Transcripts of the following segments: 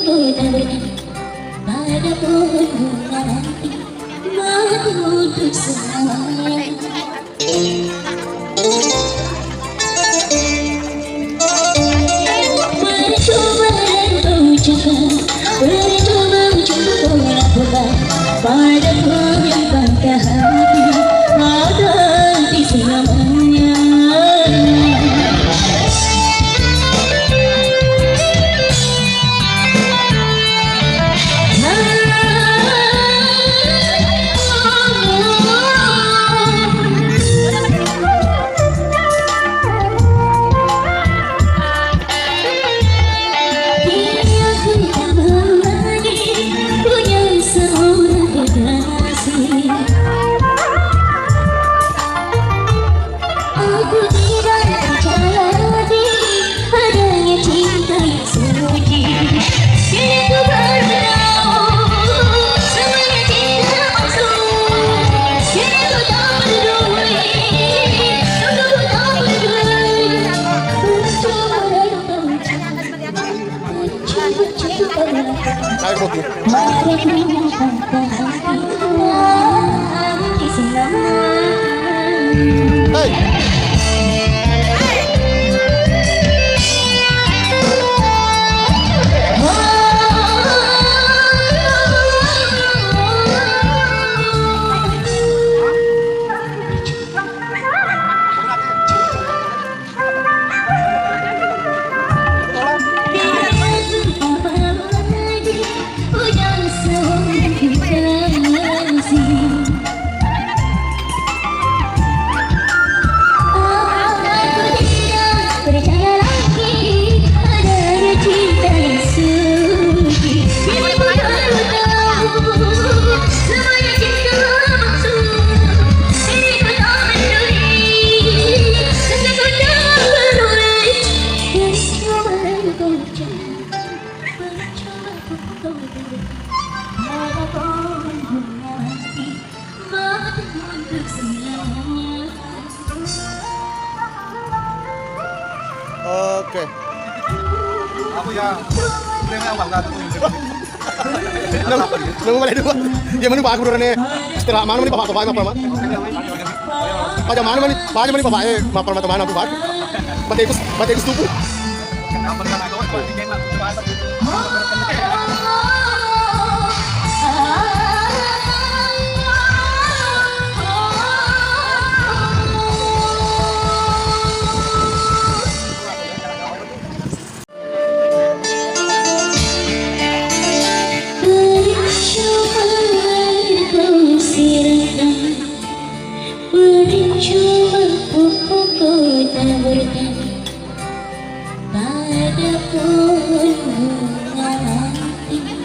tak berhenti pada pohon bunga nanti mati untuk selamanya. Percuma kau ucapkan, percuma kau lakukan padaku yang patah hati, patah hati selamanya. Oke. Aku ya awal nggak tuh. Nunggu balik dulu. Ya mana pak berdua nih. Setelah mana nih bapak apa mana? Pada mana nih? Pada mana bapak mapar mata mana bapak? Batekus tubuh. Kenapa nggak ada kalau di game percuma kau tak berhenti pada pohon bunga nanti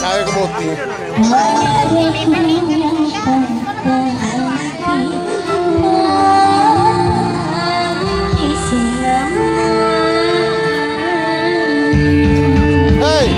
Saya kemoti. Hey.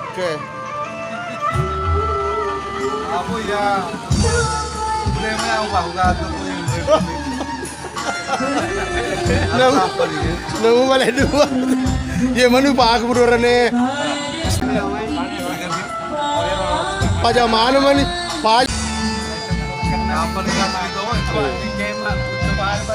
Oke. Ako ya. Problema yung bahugado ko yung apa nih? Nemu balik dua. Ya manu pak burane. Pajamana mani. Paj. Kenapa nih kata itu? Coba di game lah. Coba apa?